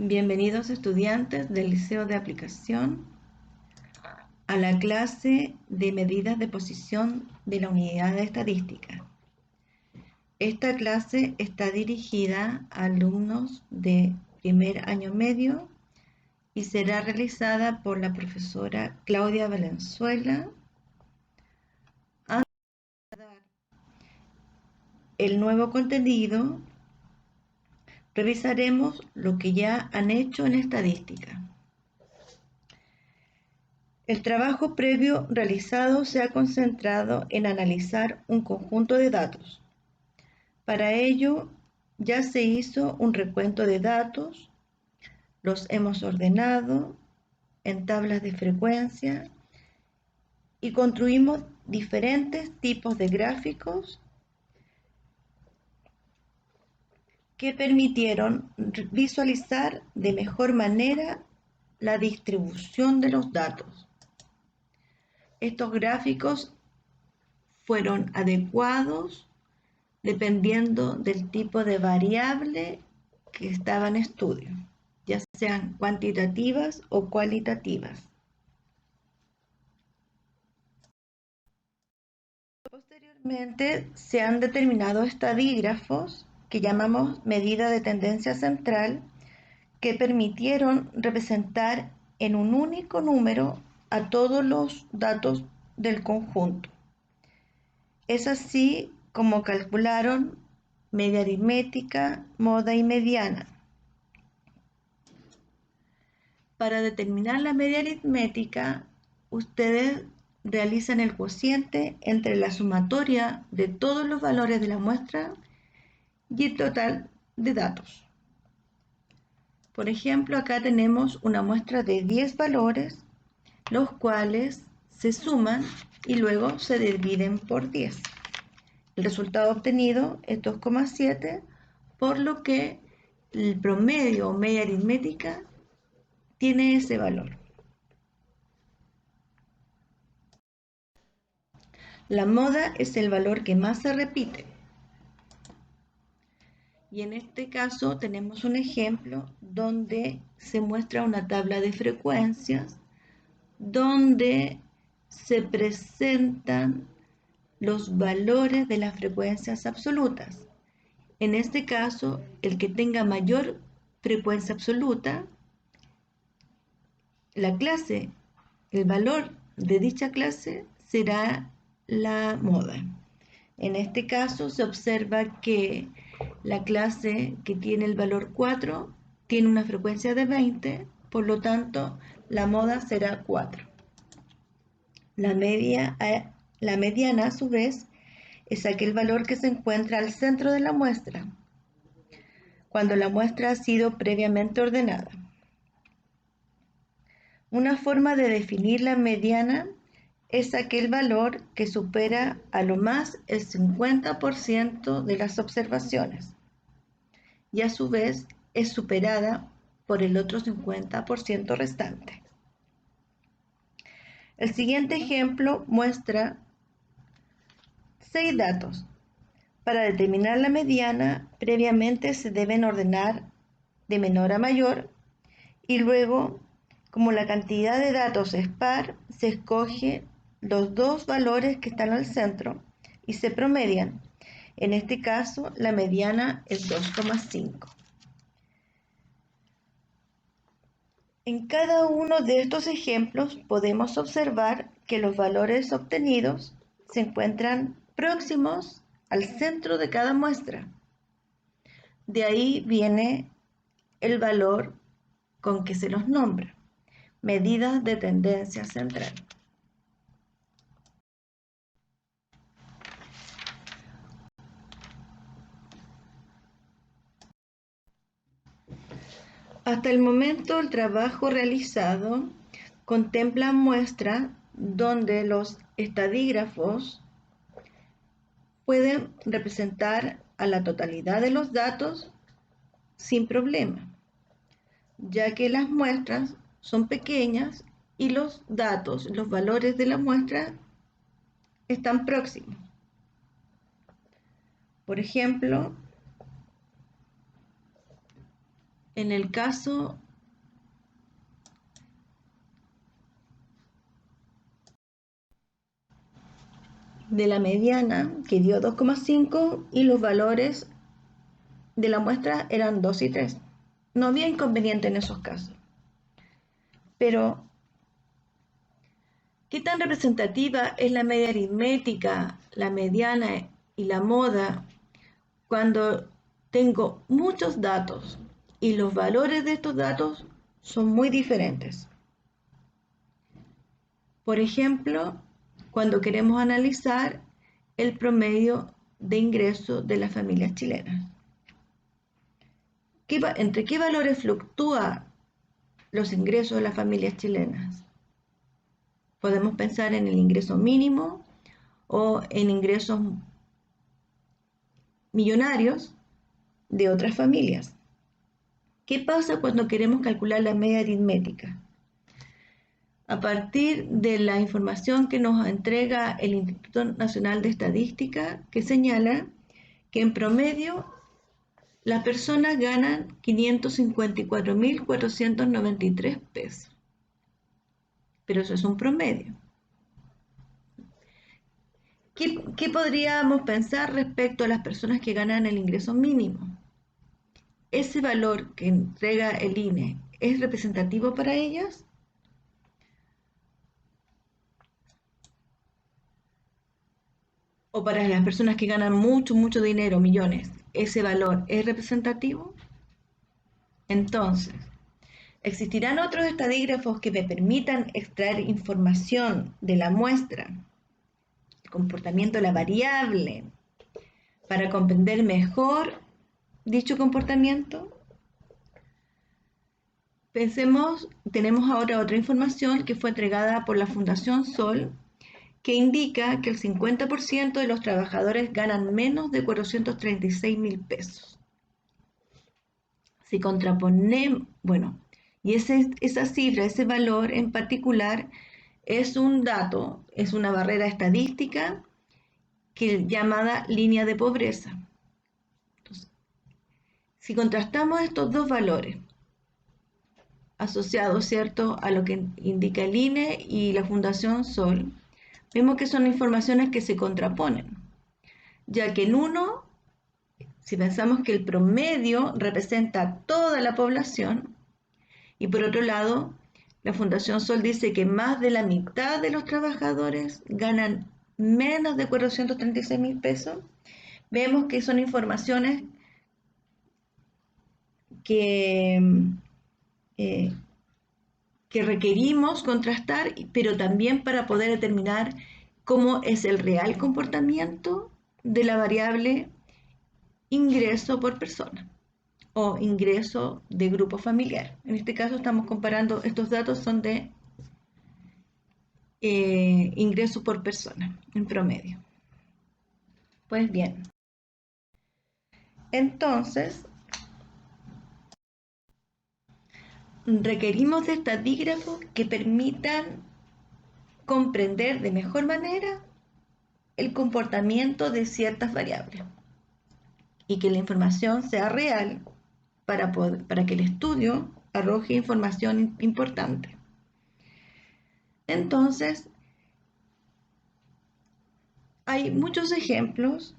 Bienvenidos estudiantes del Liceo de Aplicación a la clase de medidas de posición de la unidad de estadística. Esta clase está dirigida a alumnos de primer año medio y será realizada por la profesora Claudia Valenzuela. Antes de dar el nuevo contenido, revisaremos lo que ya han hecho en estadística. El trabajo previo realizado se ha concentrado en analizar un conjunto de datos. Para ello, ya se hizo un recuento de datos, los hemos ordenado en tablas de frecuencia y construimos diferentes tipos de gráficos que permitieron visualizar de mejor manera la distribución de los datos. Estos gráficos fueron adecuados dependiendo del tipo de variable que estaba en estudio, ya sean cuantitativas o cualitativas. Posteriormente se han determinado estadígrafos que llamamos medida de tendencia central, que permitieron representar en un único número a todos los datos del conjunto. Es así como calcularon media aritmética, moda y mediana. Para determinar la media aritmética, ustedes realizan el cociente entre la sumatoria de todos los valores de la muestra y el total de datos. Por ejemplo, acá tenemos una muestra de 10 valores, los cuales se suman y luego se dividen por 10. El resultado obtenido es 2,7, por lo que el promedio o media aritmética tiene ese valor. La moda es el valor que más se repite. Y en este caso tenemos un ejemplo donde se muestra una tabla de frecuencias donde se presentan los valores de las frecuencias absolutas. En este caso, el que tenga mayor frecuencia absoluta, la clase, el valor de dicha clase será la moda. En este caso se observa que la clase que tiene el valor 4 tiene una frecuencia de 20, por lo tanto la moda será 4. La mediana a su vez es aquel valor que se encuentra al centro de la muestra, cuando la muestra ha sido previamente ordenada. Una forma de definir la mediana es aquel valor que supera a lo más el 50% de las observaciones y a su vez es superada por el otro 50% restante. El siguiente ejemplo muestra 6 datos. Para determinar la mediana, previamente se deben ordenar de menor a mayor y luego, como la cantidad de datos es par, se escoge los dos valores que están al centro y se promedian. En este caso, la mediana es 2,5. En cada uno de estos ejemplos podemos observar que los valores obtenidos se encuentran próximos al centro de cada muestra. De ahí viene el valor con que se los nombra, medidas de tendencia central. Hasta el momento, el trabajo realizado contempla muestras donde los estadígrafos pueden representar a la totalidad de los datos sin problema, ya que las muestras son pequeñas y los datos, los valores de la muestra están próximos. Por ejemplo, En el caso de la mediana, que dio 2,5 y los valores de la muestra eran 2 y 3. No había inconveniente en esos casos. Pero, ¿qué tan representativa es la media aritmética, la mediana y la moda cuando tengo muchos datos y los valores de estos datos son muy diferentes? Por ejemplo, cuando queremos analizar el promedio de ingresos de las familias chilenas. ¿Entre qué valores fluctúan los ingresos de las familias chilenas? Podemos pensar en el ingreso mínimo o en ingresos millonarios de otras familias. ¿Qué pasa cuando queremos calcular la media aritmética? A partir de la información que nos entrega el Instituto Nacional de Estadística, que señala que en promedio las personas ganan 554.493 pesos. Pero eso es un promedio. ¿Qué podríamos pensar respecto a las personas que ganan el ingreso mínimo? ¿Ese valor que entrega el INE es representativo para ellas? ¿O para las personas que ganan mucho, mucho dinero, millones, ese valor es representativo? Entonces, ¿existirán otros estadígrafos que me permitan extraer información de la muestra, el comportamiento de la variable, para comprender mejor dicho comportamiento? Pensemos, tenemos ahora otra información que fue entregada por la Fundación Sol, que indica que el 50% de los trabajadores ganan menos de 436.000 pesos. Si contraponemos, bueno, y esa cifra, ese valor en particular, es un dato, es una barrera estadística llamada línea de pobreza. Entonces, si contrastamos estos dos valores, asociados, ¿cierto?, a lo que indica el INE y la Fundación Sol, vemos que son informaciones que se contraponen, ya que en uno, si pensamos que el promedio representa toda la población, y por otro lado, la Fundación Sol dice que más de la mitad de los trabajadores ganan menos de 436.000 pesos, vemos que son informaciones que, eh, que requerimos contrastar, pero también para poder determinar cómo es el real comportamiento de la variable ingreso por persona o ingreso de grupo familiar. En este caso estamos comparando, estos datos son de ingreso por persona en promedio. Pues bien, entonces requerimos de estadígrafos que permitan comprender de mejor manera el comportamiento de ciertas variables y que la información sea real para que el estudio arroje información importante. Entonces, hay muchos ejemplos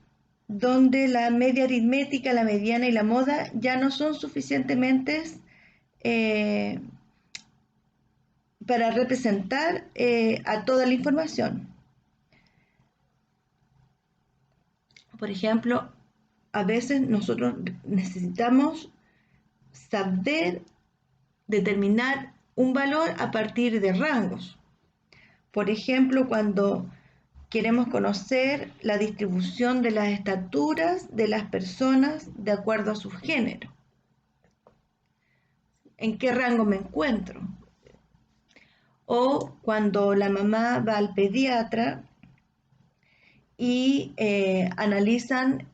donde la media aritmética, la mediana y la moda ya no son suficientemente para representar a toda la información. Por ejemplo, a veces nosotros necesitamos saber determinar un valor a partir de rangos. Por ejemplo, cuando queremos conocer la distribución de las estaturas de las personas de acuerdo a su género. ¿En qué rango me encuentro? O cuando la mamá va al pediatra y analizan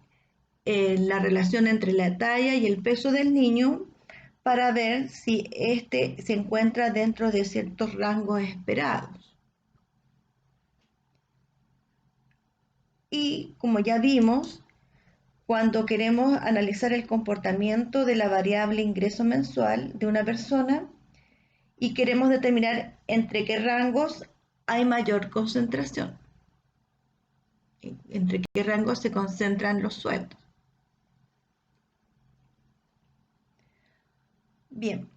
la relación entre la talla y el peso del niño para ver si éste se encuentra dentro de ciertos rangos esperados. Y como ya vimos, cuando queremos analizar el comportamiento de la variable ingreso mensual de una persona y queremos determinar entre qué rangos hay mayor concentración, entre qué rangos se concentran los sueldos. Bien.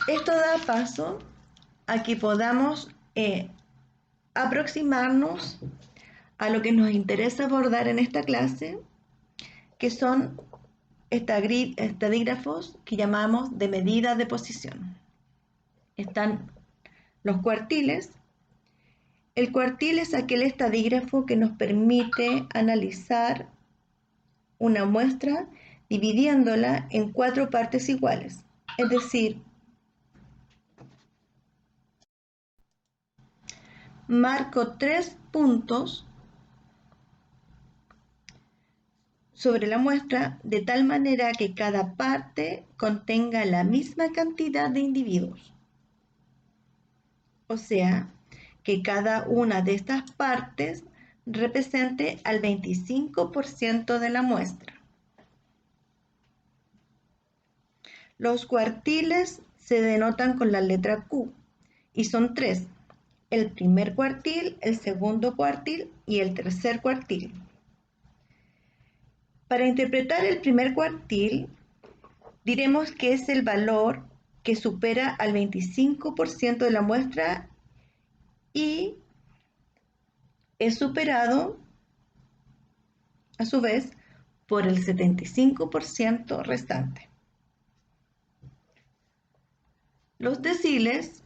Esto da paso a que podamos aproximarnos a lo que nos interesa abordar en esta clase, que son estadígrafos que llamamos de medida de posición. Están los cuartiles. El cuartil es aquel estadígrafo que nos permite analizar una muestra dividiéndola en 4 partes iguales. Es decir, marco 3 puntos sobre la muestra de tal manera que cada parte contenga la misma cantidad de individuos. O sea, que cada una de estas partes represente al 25% de la muestra. Los cuartiles se denotan con la letra Q y son 3. El primer cuartil, el segundo cuartil y el tercer cuartil. Para interpretar el primer cuartil, diremos que es el valor que supera al 25% de la muestra y es superado, a su vez, por el 75% restante. Los deciles,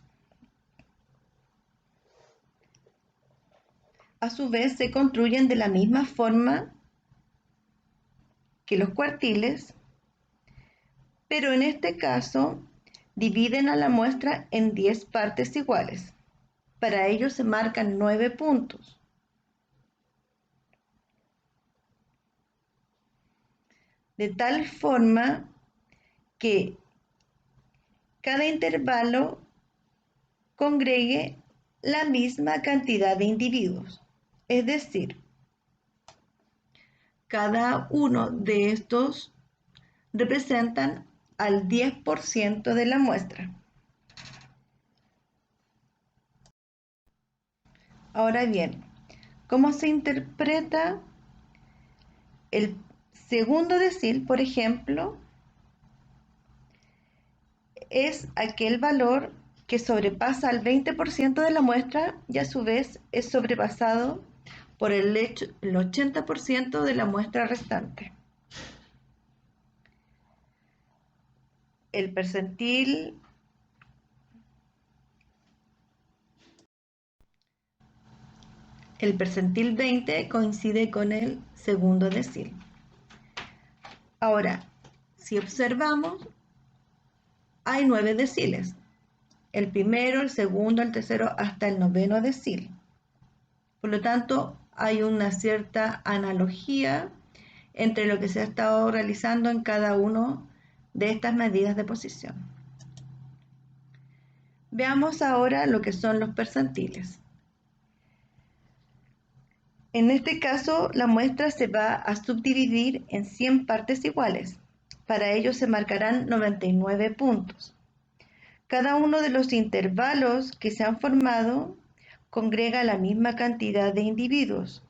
a su vez, se construyen de la misma forma que los cuartiles, pero en este caso dividen a la muestra en 10 partes iguales. Para ello se marcan 9 puntos. De tal forma que cada intervalo congregue la misma cantidad de individuos. Es decir, cada uno de estos representan al 10% de la muestra. Ahora bien, ¿cómo se interpreta el segundo decil, por ejemplo? Es aquel valor que sobrepasa al 20% de la muestra y a su vez es sobrepasado por el 80% de la muestra restante. El percentil El percentil 20 coincide con el segundo decil. Ahora, si observamos, hay 9 deciles. El primero, el segundo, el tercero, hasta el noveno decil. Por lo tanto, hay una cierta analogía entre lo que se ha estado realizando en cada uno de estas medidas de posición. Veamos ahora lo que son los percentiles. En este caso, la muestra se va a subdividir en 100 partes iguales. Para ello se marcarán 99 puntos. Cada uno de los intervalos que se han formado congrega la misma cantidad de individuos.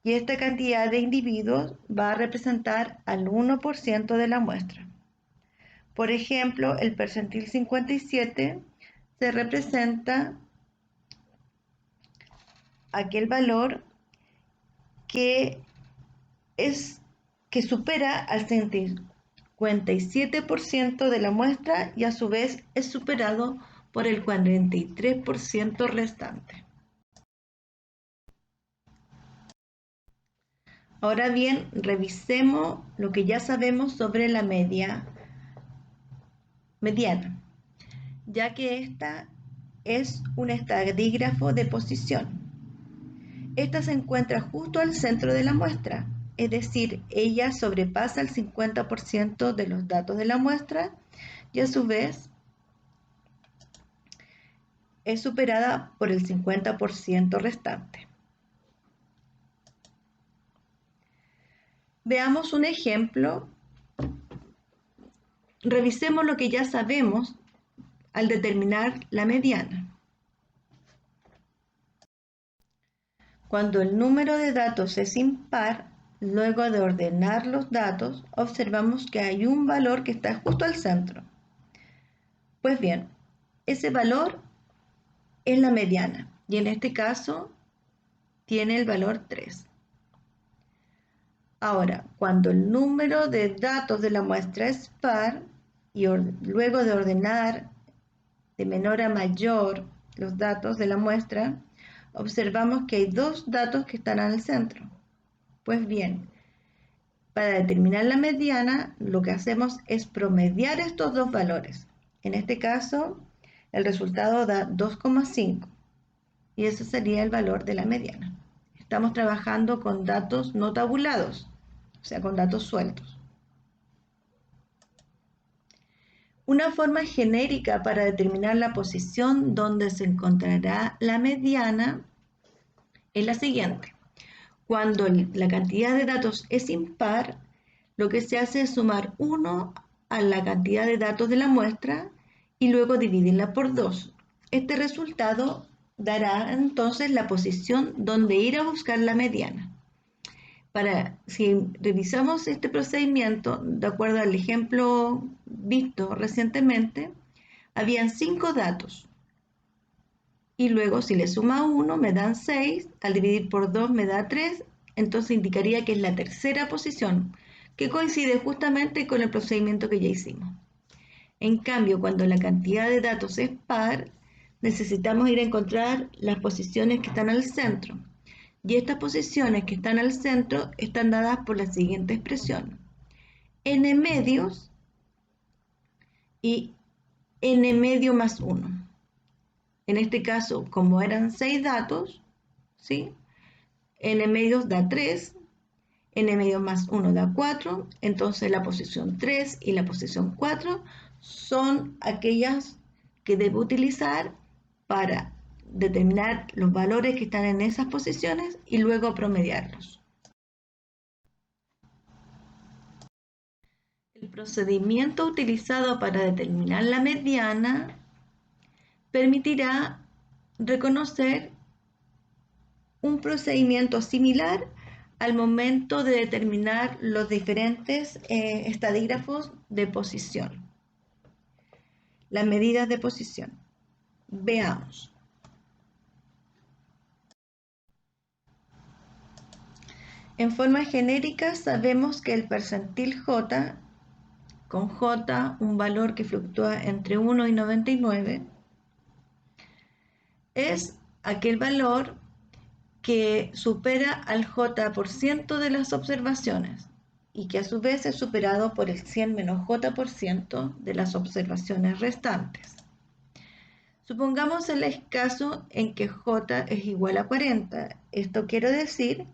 Y esta cantidad de individuos va a representar al 1% de la muestra. Por ejemplo, el percentil 57 se representa aquel valor que supera al 57% de la muestra y a su vez es superado por el 43% restante. Ahora bien, revisemos lo que ya sabemos sobre la mediana, ya que esta es un estadígrafo de posición. Esta se encuentra justo al centro de la muestra, es decir, ella sobrepasa el 50% de los datos de la muestra y a su vez es superada por el 50% restante. Veamos un ejemplo. Revisemos lo que ya sabemos al determinar la mediana. Cuando el número de datos es impar, luego de ordenar los datos, observamos que hay un valor que está justo al centro. Pues bien, ese valor es la mediana y en este caso tiene el valor 3. Ahora, cuando el número de datos de la muestra es par y luego de ordenar de menor a mayor los datos de la muestra, observamos que hay dos datos que están al centro. Pues bien, para determinar la mediana, lo que hacemos es promediar estos dos valores. En este caso, el resultado da 2,5 y ese sería el valor de la mediana. Estamos trabajando con datos no tabulados, o sea, con datos sueltos. Una forma genérica para determinar la posición donde se encontrará la mediana es la siguiente. Cuando la cantidad de datos es impar, lo que se hace es sumar 1 a la cantidad de datos de la muestra y luego dividirla por 2. Este resultado dará entonces la posición donde ir a buscar la mediana. Si revisamos este procedimiento, de acuerdo al ejemplo visto recientemente, habían 5 datos. Y luego si le suma 1 me dan 6, al dividir por 2 me da 3, entonces indicaría que es la tercera posición, que coincide justamente con el procedimiento que ya hicimos. En cambio, cuando la cantidad de datos es par, necesitamos ir a encontrar las posiciones que están al centro. Y estas posiciones que están al centro están dadas por la siguiente expresión: n medios y n medio más 1. En este caso, como eran 6 datos, ¿sí? N medios da 3, n medios más 1 da 4, entonces la posición 3 y la posición 4 son aquellas que debo utilizar para determinar los valores que están en esas posiciones y luego promediarlos. El procedimiento utilizado para determinar la mediana permitirá reconocer un procedimiento similar al momento de determinar los diferentes estadígrafos de posición, las medidas de posición. Veamos. En forma genérica sabemos que el percentil J, con J un valor que fluctúa entre 1 y 99, es aquel valor que supera al J% de las observaciones y que a su vez es superado por el 100 menos J% de las observaciones restantes. Supongamos el caso en que J es igual a 40. Esto quiere decir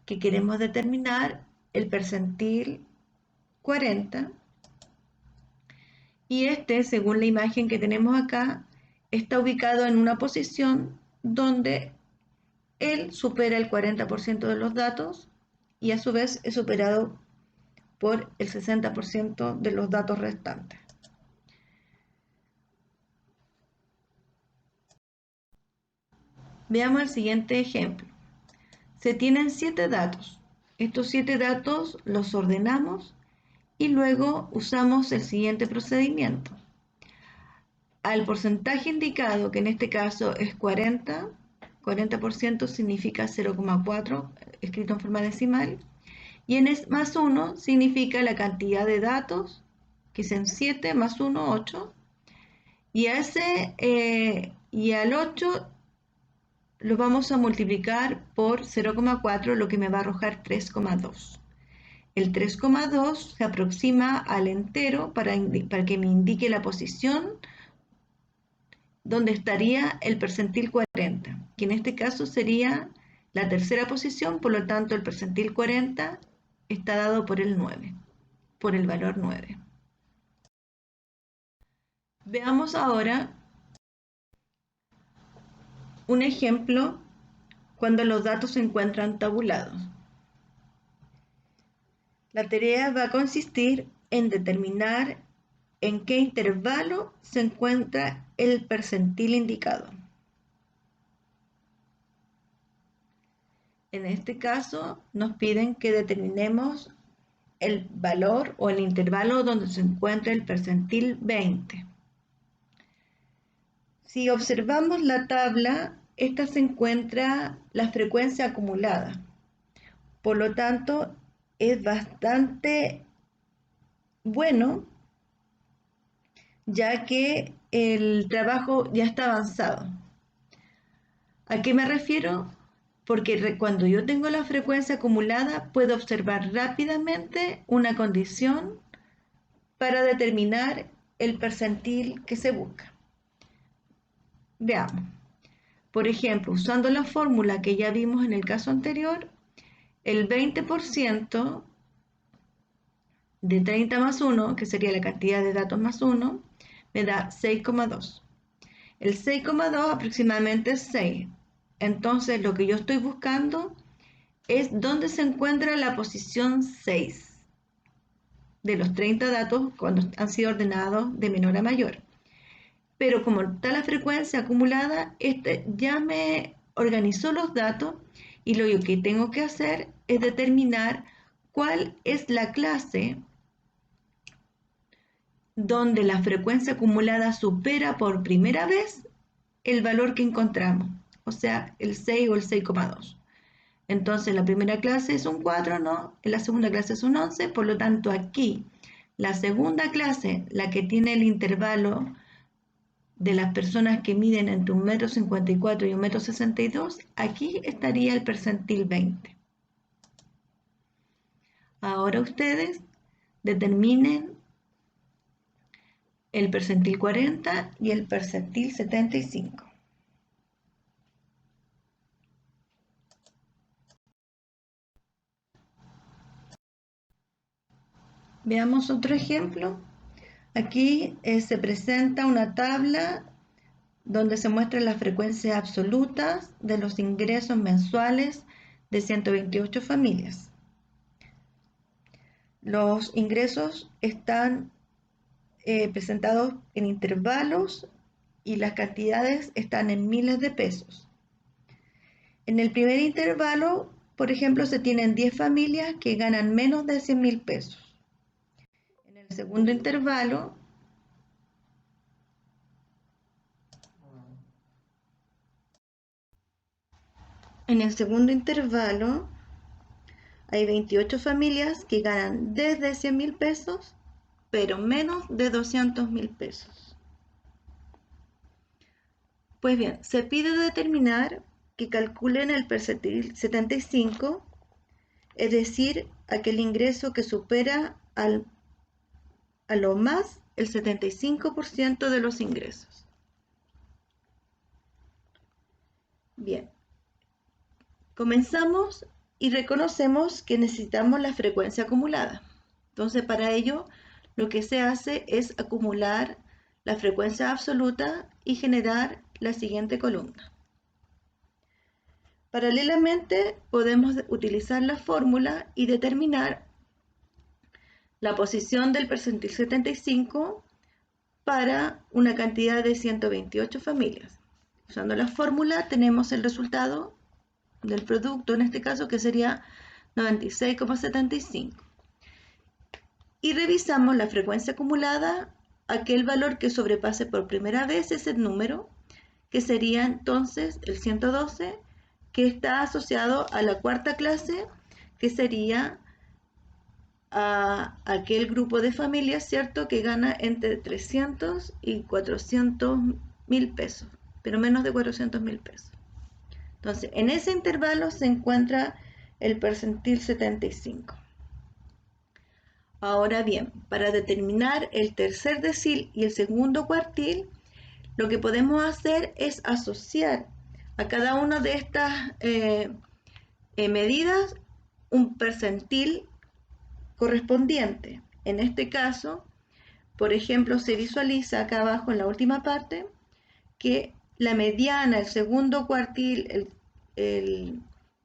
que queremos determinar el percentil 40 y este, según la imagen que tenemos acá, está ubicado en una posición donde él supera el 40% de los datos y a su vez es superado por el 60% de los datos restantes. Veamos el siguiente ejemplo. Se tienen 7 datos. Estos 7 datos los ordenamos y luego usamos el siguiente procedimiento. Al porcentaje indicado, que en este caso es 40% significa 0,4 escrito en forma decimal, y n más 1 significa la cantidad de datos, que son 7 más 1, 8, y al 8 lo vamos a multiplicar por 0,4, lo que me va a arrojar 3,2. El 3,2 se aproxima al entero para que me indique la posición donde estaría el percentil 40, que en este caso sería la tercera posición, por lo tanto el percentil 40 está dado por el 9, por el valor 9. Veamos ahora un ejemplo cuando los datos se encuentran tabulados. La tarea va a consistir en determinar en qué intervalo se encuentra el percentil indicado. En este caso, nos piden que determinemos el valor o el intervalo donde se encuentra el percentil 20. Si observamos la tabla, esta se encuentra la frecuencia acumulada. Por lo tanto, es bastante bueno, ya que el trabajo ya está avanzado. ¿A qué me refiero? Porque cuando yo tengo la frecuencia acumulada, puedo observar rápidamente una condición para determinar el percentil que se busca. Veamos. Por ejemplo, usando la fórmula que ya vimos en el caso anterior, el 20% de 30 más 1, que sería la cantidad de datos más 1, me da 6,2. El 6,2 aproximadamente es 6. Entonces, lo que yo estoy buscando es dónde se encuentra la posición 6 de los 30 datos cuando han sido ordenados de menor a mayor. Pero como está la frecuencia acumulada, este ya me organizó los datos y lo que tengo que hacer es determinar cuál es la clase donde la frecuencia acumulada supera por primera vez el valor que encontramos, o sea, el 6 o el 6,2. Entonces, la primera clase es un 4, ¿no? En la segunda clase es un 11, por lo tanto, aquí, la segunda clase, la que tiene el intervalo de las personas que miden entre 1,54 m y 1,62 m, aquí estaría el percentil 20. Ahora ustedes determinen el percentil 40 y el percentil 75. Veamos otro ejemplo. Aquí se presenta una tabla donde se muestran las frecuencias absolutas de los ingresos mensuales de 128 familias. Los ingresos están presentados en intervalos y las cantidades están en miles de pesos. En el primer intervalo, por ejemplo, se tienen 10 familias que ganan menos de 100.000 pesos. En el segundo intervalo, hay 28 familias que ganan desde 100.000 pesos, pero menos de 200.000 pesos. Pues bien, se pide determinar que calculen el percentil 75, es decir, aquel ingreso que supera a lo más el 75% de los ingresos. Bien, comenzamos y reconocemos que necesitamos la frecuencia acumulada. Entonces, para ello, lo que se hace es acumular la frecuencia absoluta y generar la siguiente columna. Paralelamente, podemos utilizar la fórmula y determinar la posición del percentil 75 para una cantidad de 128 familias. Usando la fórmula tenemos el resultado del producto, en este caso, que sería 96,75. Y revisamos la frecuencia acumulada, aquel valor que sobrepase por primera vez ese número, que sería entonces el 112, que está asociado a la cuarta clase, que sería a aquel grupo de familias, ¿cierto?, que gana entre 300 y 400.000 pesos, pero menos de 400.000 pesos. Entonces, en ese intervalo se encuentra el percentil 75. Ahora bien, para determinar el tercer decil y el segundo cuartil, lo que podemos hacer es asociar a cada una de estas medidas un percentil correspondiente. En este caso, por ejemplo, se visualiza acá abajo en la última parte que la mediana, el segundo cuartil, el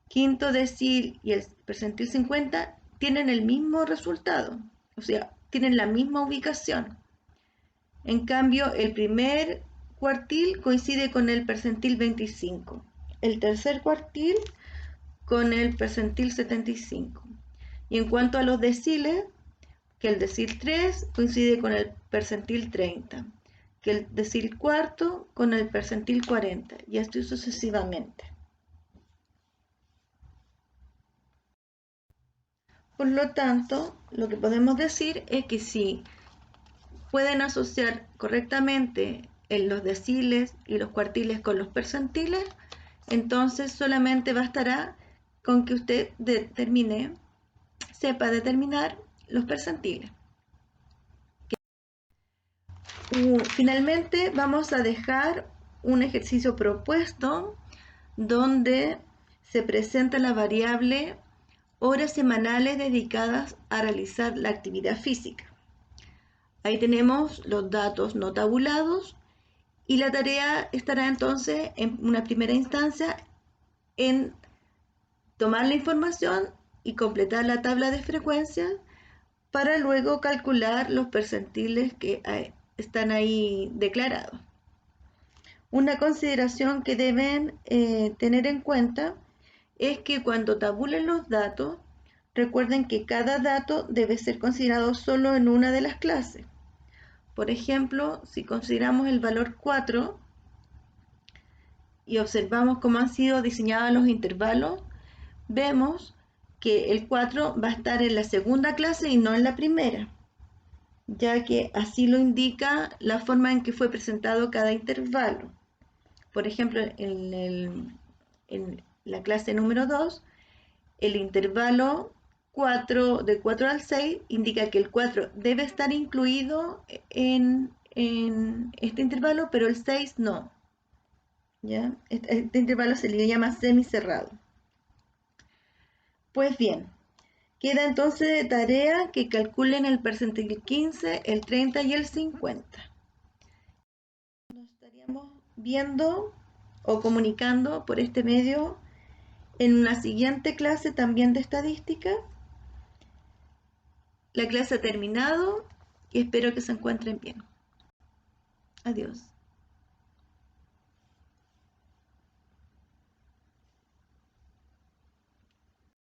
quinto decil y el percentil 50 tienen el mismo resultado, o sea, tienen la misma ubicación. En cambio, el primer cuartil coincide con el percentil 25, el tercer cuartil con el percentil 75. Y en cuanto a los deciles, que el decil 3 coincide con el percentil 30, que el decil cuarto con el percentil 40, y así sucesivamente. Por lo tanto, lo que podemos decir es que si pueden asociar correctamente los deciles y los cuartiles con los percentiles, entonces solamente bastará con que usted sepa determinar los percentiles. Finalmente vamos a dejar un ejercicio propuesto donde se presenta la variable horas semanales dedicadas a realizar la actividad física. Ahí tenemos los datos no tabulados y la tarea estará entonces en una primera instancia en tomar la información y completar la tabla de frecuencias para luego calcular los percentiles que están ahí declarados. Una consideración que deben tener en cuenta es que cuando tabulen los datos, recuerden que cada dato debe ser considerado solo en una de las clases. Por ejemplo, si consideramos el valor 4 y observamos cómo han sido diseñados los intervalos, vemos que el 4 va a estar en la segunda clase y no en la primera, ya que así lo indica la forma en que fue presentado cada intervalo. Por ejemplo, en la clase número 2, el intervalo 4, de 4 al 6 indica que el 4 debe estar incluido en este intervalo, pero el 6 no. ¿Ya? Este intervalo se le llama semicerrado. Pues bien, queda entonces de tarea que calculen el percentil 15, el 30 y el 50. Nos estaríamos viendo o comunicando por este medio en una siguiente clase también de estadística. La clase ha terminado y espero que se encuentren bien. Adiós.